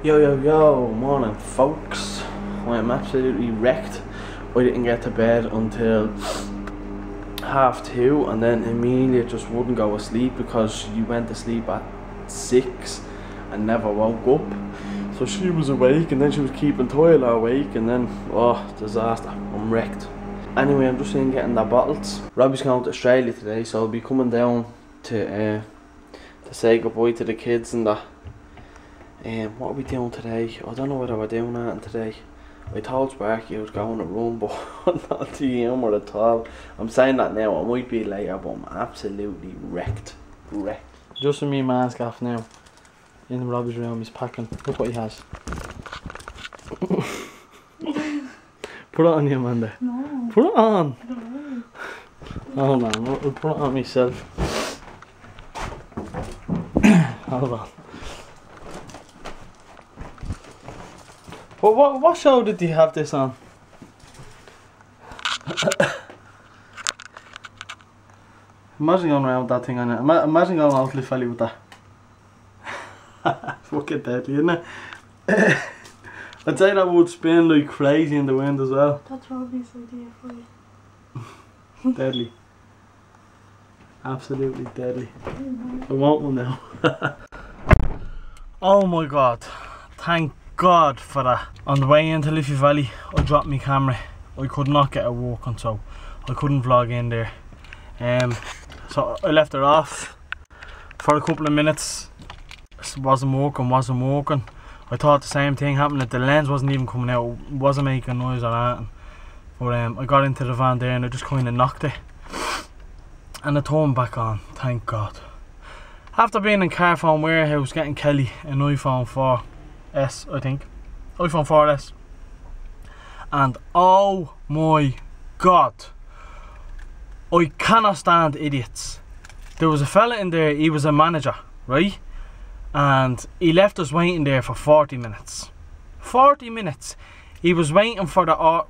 Yo, morning folks. I am absolutely wrecked. I didn't get to bed until 2:30 and then Amelia just wouldn't go to sleep because she went to sleep at 6 and never woke up. So she was awake and then she was keeping Tyler awake and then, oh, disaster. I'm wrecked. Anyway, I'm just in getting the bottles. Robbie's going to Australia today, so I'll be coming down to say goodbye to the kids and that. What are we doing today? I don't know whether we're doing that today. I told Sparky I was going to run, but I'm not to humour at all. I'm saying that now, I might be later, but I'm absolutely wrecked. Just with me mask off now. In Robbie's room, he's packing. Look what he has. Put it on you, Amanda. No. Put it on. No. Hold on, I'll put it on myself. Hold on. What show did you have this on? Imagine going around with that thing on it. Imagine going out Cliff Valley with that. Fucking deadly, isn't it? I'd say that would spin like crazy in the wind as well. That's Robbie's idea for you. Deadly. Absolutely deadly. I want one now. Oh my god. Thank God for that. On the way into Liffey Valley, I dropped my camera. I could not get it working, so I couldn't vlog in there. So I left it off for a couple of minutes. It wasn't working. I thought the same thing happened, that the lens wasn't even coming out, wasn't making noise or anything. But I got into the van there and I just kind of knocked it. And I turned back on, thank God. After being in Carphone Warehouse getting Kelly an iPhone 4S, I think. iPhone 4S. And oh my God. I cannot stand idiots. There was a fella in there, he was a manager, right? And he left us waiting there for 40 minutes. 40 minutes. He was waiting for the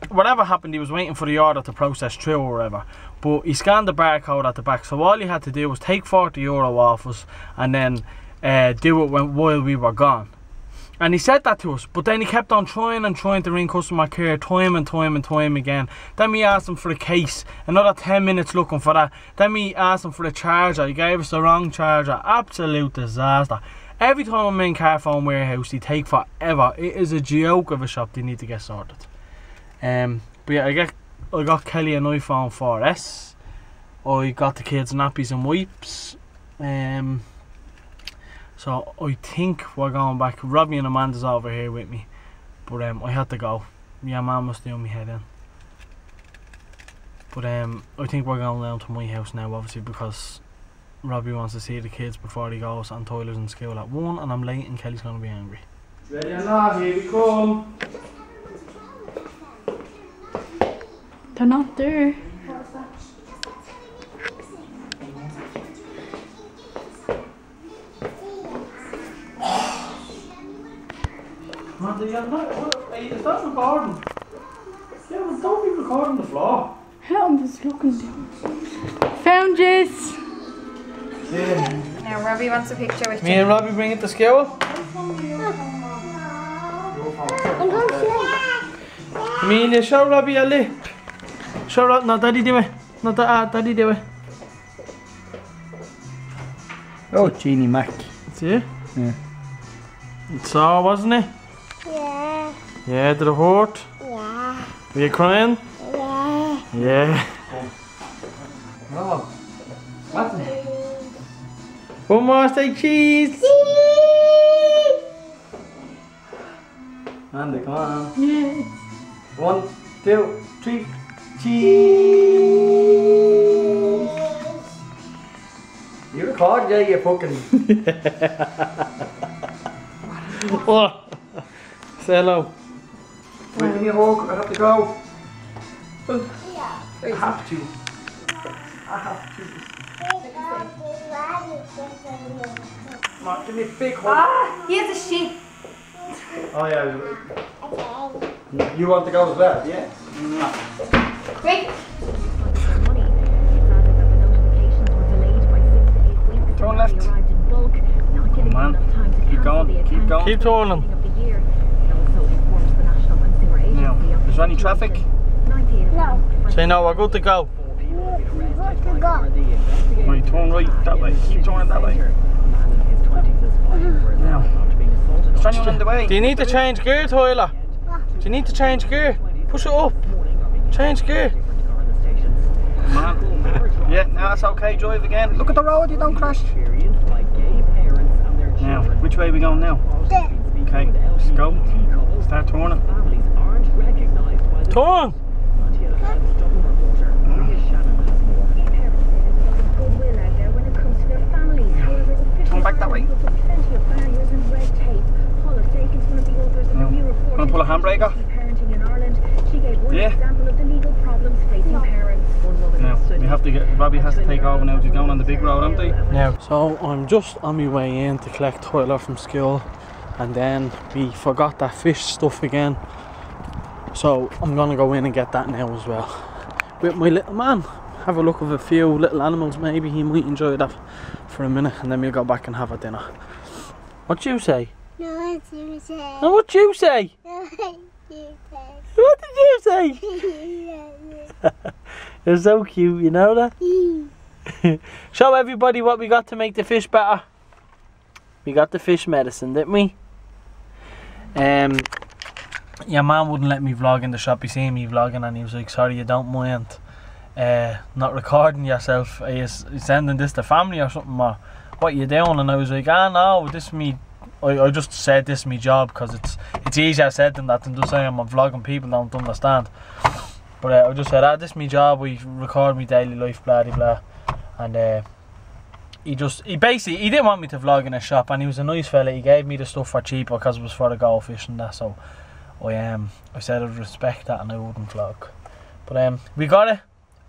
whatever happened, he was waiting for the order to process through or whatever. But he scanned the barcode at the back, so all he had to do was take €40 off us and then do it while we were gone. And he said that to us, but then he kept on trying to ring customer care time and time again. Then we asked him for a case, another 10 minutes looking for that. Then we asked him for a charger, he gave us the wrong charger. Absolute disaster. Every time I'm in Carphone Warehouse, they take forever. It is a joke of a shop, they need to get sorted. But yeah, I got Kelly an iPhone 4S. I got the kids nappies and wipes. So I think we're going back. Robbie and Amanda's over here with me, but I had to go. Yeah, Mum was doing me head in. But I think we're going down to my house now, obviously, because Robbie wants to see the kids before he goes, and Tyler's in school at 1, and I'm late, and Kelly's going to be angry. Ready or not? Here we come. They're not there. Is that recording? Yeah, well, don't be recording the floor. I'm just looking down. Found this. Yeah. Now Robbie wants a picture with you. Me and Robbie bring it to school. Amelia, show Robbie a lip. Show Robbie. No, Daddy do it. No, Daddy do it. Oh, Jeannie Mac. See it? Yeah. It's sore, wasn't it? Yeah. Yeah, did it hurt? Yeah. Were you crying? Yeah. Yeah. Oh. What's it? One more, say cheese! Andy, come on. Yeah. 1, 2, 3, cheese! You record, yeah, you fucking. Oh. Say hello. Wait, give me a hug, I have to go. Yeah. I have to. Come on, give me a big hug. Ah, here's a sheep. Oh yeah. Okay. You want to go as well, yeah? Quick. Turn left. Come on. Keep going. Keep going. Keep turning. Now, is there any traffic? No. Say no, we're good to go. Good to go. Right, turn right that way. Keep turning that way. Now. Is there anyone in the way? Do you need to change gear, Tyler? Do you need to change gear? Push it up. Change gear. Come on. Yeah, now it's okay. Drive again. Look at the road, you don't crash. Now, which way are we going now? There. Okay, let's go. Start turning. Turn! Turn back that way. Now, want to pull a handbrake off? Yeah. Now, we have to get, Robbie has to take over now. He's going on the big road, aren't they? Now, so I'm just on my way in to collect Tyler from school, and then we forgot that fish stuff again. So I'm gonna go in and get that now as well. With my little man, have a look at a few little animals. Maybe he might enjoy that for a minute, and then we'll go back and have a dinner. What you say? No, what you say? No, what you say? What did you say? You're so cute, you know that? Show everybody what we got to make the fish better. We got the fish medicine, didn't we? Your man wouldn't let me vlog in the shop. He seen me vlogging and he was like, sorry, you don't mind not recording yourself. Are you sending this to family or something, or what you doing? And I was like, ah no, this is me. I just said this is my job because it's easier said than that, than just saying I'm vlogging. People don't understand. But I just said, this is my job. We record my daily life, blah blah blah. And he basically, he didn't want me to vlog in his shop, and he was a nice fella. He gave me the stuff for cheaper because it was for the goldfish and that. So I said I'd respect that and I wouldn't vlog. But we got it.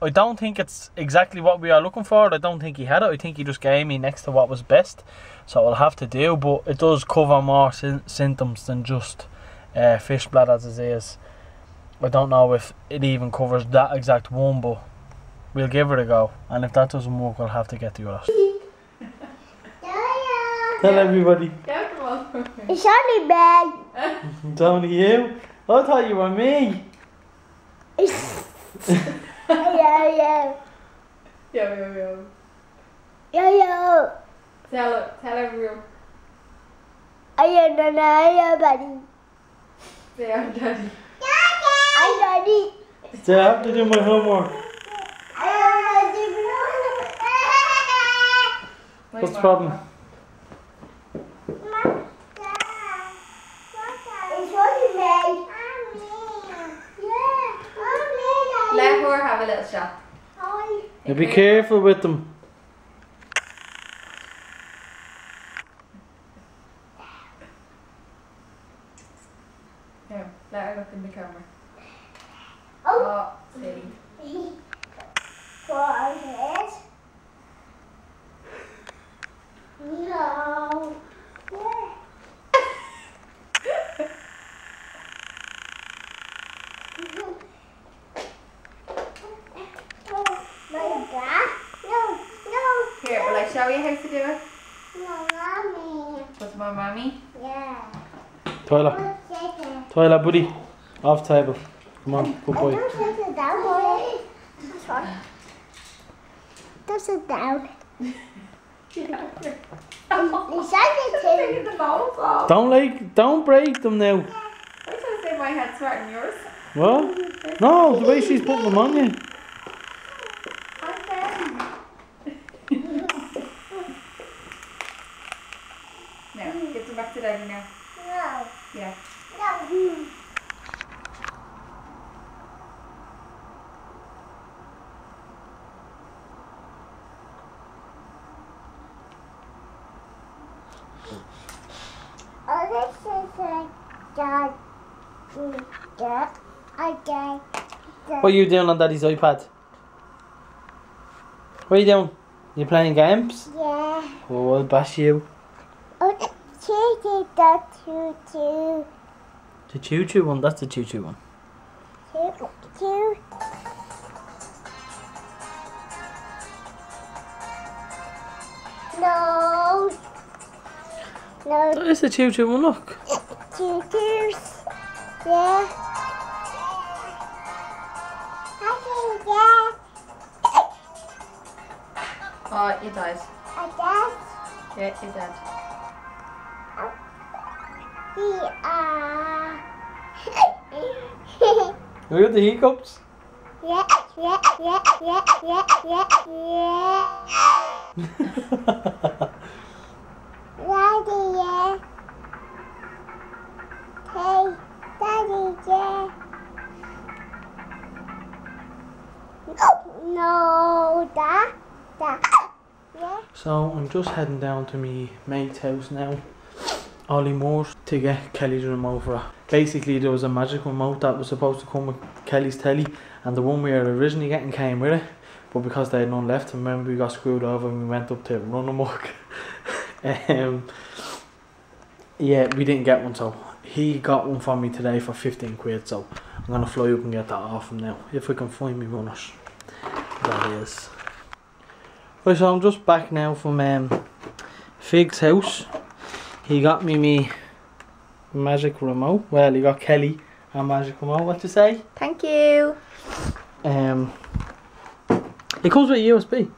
I don't think it's exactly what we are looking for. I don't think he had it. I think he just gave me next to what was best. So I'll have to do, but it does cover more symptoms than just fish bladder disease. I don't know if it even covers that exact one, but we'll give it a go. And if that doesn't work, I'll have to get the others. Tell everybody. It's only me. It's only you? I thought you were me. Yo. Tell everyone. Yo, buddy. Say I'm daddy. I'm daddy. So I have to do my homework. What's the problem? Let her have a little shot. Now be careful with them. Here, let her look in the camera. Oh, see. No. Here, will I show you how to do it? No, mommy. What's my mommy? Yeah. Tyler, buddy, off table. Come on, good boy. Don't sit it down, boy. Don't sit down. Taking the balls off. Don't break them now. I was trying to say my head's smarter than yours. What? No, the way she's putting them on you. Now, get them back to daddy now. No. Yeah. No. Oh, this is a dog. Okay. What are you doing on Daddy's iPad? What are you doing? You playing games? Yeah. Oh, I'll bash you. Oh, choo-choo, the choo-choo. The choo-choo one, that's the choo-choo one. Choo-choo. No. No. That is the choo-choo one, look. Choo-choos. Yeah. I think yeah. Oh, it dies. I guess Yeah, it dead. we are. Look at the hiccups. Yeah, yeah, yeah, yeah, yeah, yeah, yeah. Daddy, yeah. Hey, Daddy, yeah. No, that. Yeah. So I'm just heading down to my mate's house now, Ollie Moore's, to get Kelly's remote for her. Basically there was a magic remote that was supposed to come with Kelly's telly, and the one we were originally getting came with it, but because they had none left, remember we got screwed over and we went up to run amok. Yeah, we didn't get one, so he got one for me today for 15 quid, so I'm gonna fly up and get that off him now, if we can find me runners. That is. Right, so I'm just back now from Fig's house. He got me magic remote. Well, he got Kelly a magic remote. What to say? Thank you. It comes with a USB. You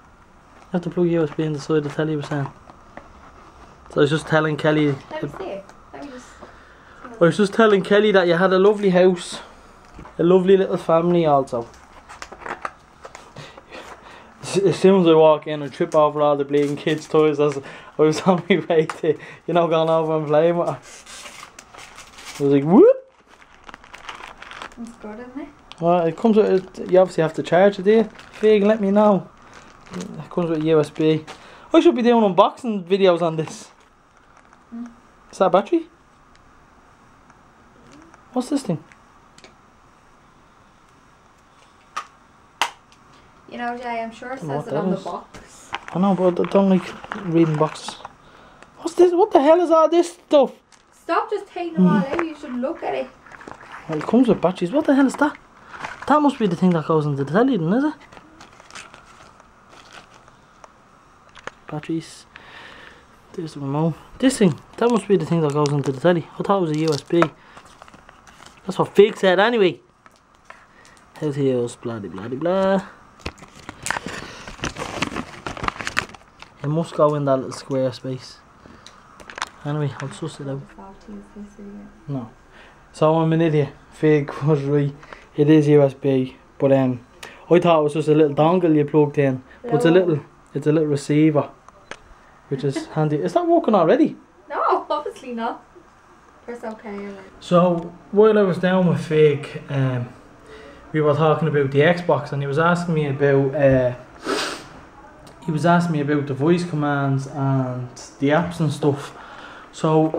have to plug USB in the side of the telly, was saying. So I was just telling Kelly. Let me see it. Let me just. I was just telling Kelly that you had a lovely house, a lovely little family also. As soon as I walk in, I trip over all the bleeding kids' toys as I was on my way to, you know, going over and playing with her. I was like, whoop! It's good, isn't it? Well, it comes with, you obviously have to charge it, do you? Fig, let me know. It comes with USB. I should be doing unboxing videos on this. Is that a battery? What's this thing? You know, Jay, I'm sure it Don't know says what it on that the is. box. I know, but I don't like reading boxes. What's this? What the hell is all this stuff? Stop just taking them all out. You should look at it. Well, it comes with batteries. What the hell is that? That must be the thing that goes into the telly, then, is it? Batteries. There's the remote. This thing, that must be the thing that goes into the telly. I thought it was a USB. That's what Fig said anyway. Health heals, blah blah blah blah. It must go in that little square space. Anyway, I'll suss it out. No. So I'm an idiot. Fig was right. It is USB, but I thought it was just a little dongle you plugged in. But it's a little receiver, which is handy. Is that working already? No, obviously not. Press OK. Right. So while I was down with Fig, we were talking about the Xbox, and he was asking me about the voice commands and the apps and stuff. So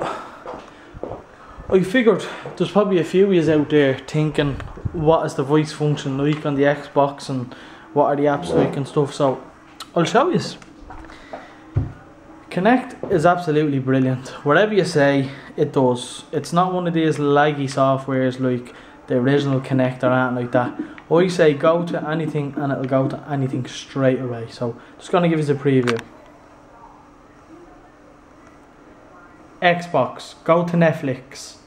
I figured there's probably a few of you out there thinking, what is the voice function like on the Xbox and what are the apps like and stuff. So I'll show you. Connect is absolutely brilliant. Whatever you say, it does. It's not one of these laggy softwares like the original Connect or anything like that. I say go to anything and it'll go to anything straight away. So just gonna give you a preview. Xbox, go to Netflix.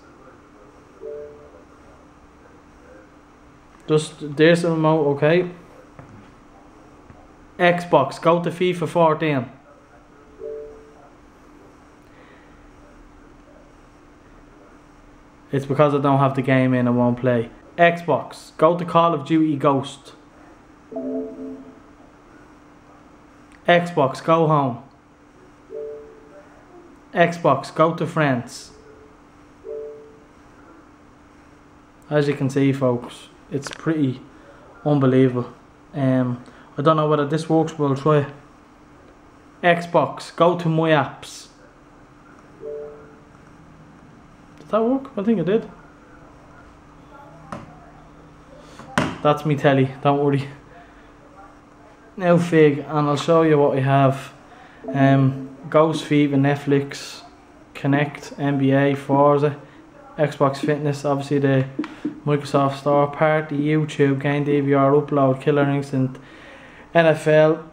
Just there's the remote, okay. Xbox, go to FIFA 14. It's because I don't have the game in, I won't play. Xbox, go to Call of Duty Ghost. Xbox, go home. Xbox, go to Friends. As you can see, folks, it's pretty unbelievable. I don't know whether this works, but I'll try it. Xbox, go to My Apps. Did that work? I think it did. That's me telly, don't worry. Now Fig, and I'll show you what we have. Ghost, FIFA, Netflix, Connect, NBA, Forza, Xbox Fitness, obviously the Microsoft Store, Party, YouTube, Game DVR, Upload, Killer Instinct, NFL.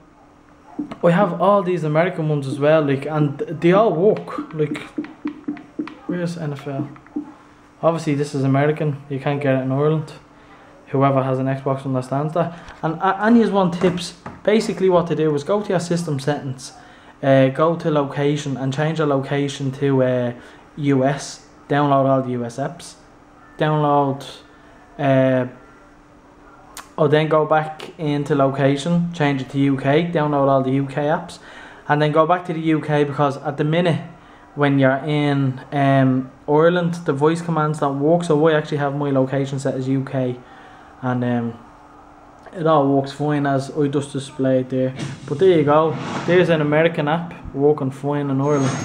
We have all these American ones as well, like, and they all work. Like, Where's NFL? Obviously this is American, you can't get it in Ireland. Whoever has an Xbox understands that. And any one tips, basically what to do is go to your system settings, go to location and change the location to US, download all the US apps, download, or then go back into location, change it to UK, download all the UK apps, and then go back to the UK, because at the minute when you're in Ireland the voice commands don't work. So I actually have my location set as UK, and it all works fine as I just displayed there. But there you go, there's an American app working fine in Ireland,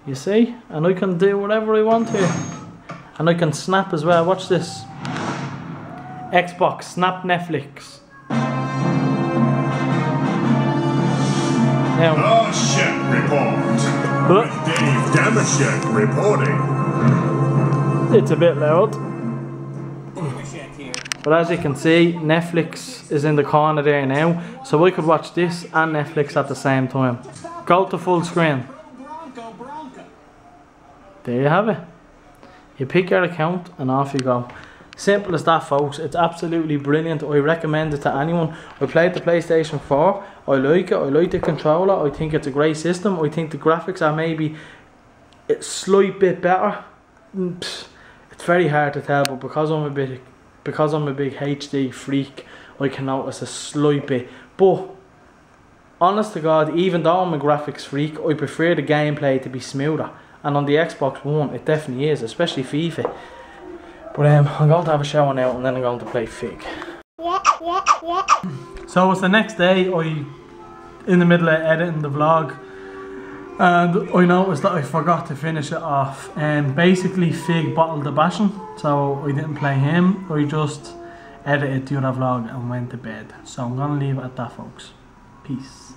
you see, and I can do whatever I want here, and I can snap as well. Watch this, Xbox, snap Netflix. Now, report. Dave Damashek reporting. It's a bit loud, but as you can see, Netflix is in the corner there now, so I could watch this and Netflix at the same time. Go to full screen. There you have it. You pick your account and off you go. Simple as that, folks. It's absolutely brilliant. I recommend it to anyone. I played the PlayStation 4. I like it. I like the controller. I think it's a great system. I think the graphics are maybe a slight bit better. It's very hard to tell, but because I'm a big HD freak, I can notice a slight bit. But honest to God, even though I'm a graphics freak, I prefer the gameplay to be smoother. And on the Xbox One, it definitely is, especially FIFA. But I'm going to have a shower now, and then I'm going to play Fig. So it's the next day. In the middle of editing the vlog, and I noticed that I forgot to finish it off. And basically Fig bottled the bashing, so I didn't play him. I just edited the other vlog and went to bed. So I'm going to leave it at that, folks. Peace.